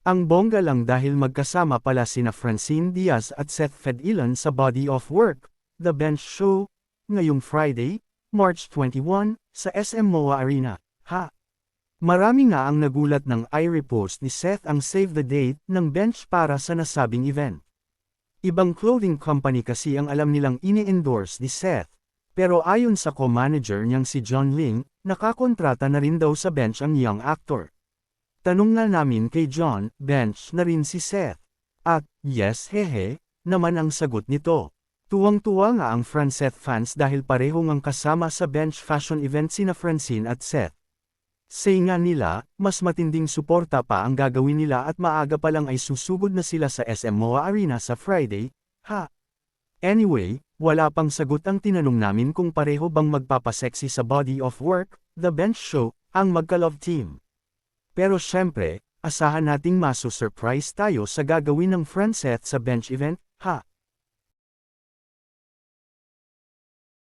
Ang bongga lang dahil magkasama pala sina Francine Diaz at Seth Fedilan sa Body of Work, The Bench Show, ngayong Friday, March 21, sa SM MOA Arena. Marami nga ang nagulat ng i-repost ni Seth ang save the date ng Bench para sa nasabing event. Ibang clothing company kasi ang alam nilang ini-endorse ni Seth. Pero ayon sa co-manager niyang si John Ling, nakakontrata na rin daw sa Bench ang young actor. Tanong nga namin kay John, Bench na rin si Seth. At, yes hehe, naman ang sagot nito. Tuwang-tuwa nga ang Franceth fans dahil pareho ngang kasama sa Bench fashion event sina Francine at Seth. Say nga nila, mas matinding suporta pa ang gagawin nila at maaga pa lang ay susugod na sila sa SM MOA Arena sa Friday, Anyway, wala pang sagot ang tinanong namin kung pareho bang magpapaseksi sa Body of Work, The Bench Show, ang magka-love team. Pero syempre, asahan nating maso-surprise tayo sa gagawin ng Franceth sa Bench event,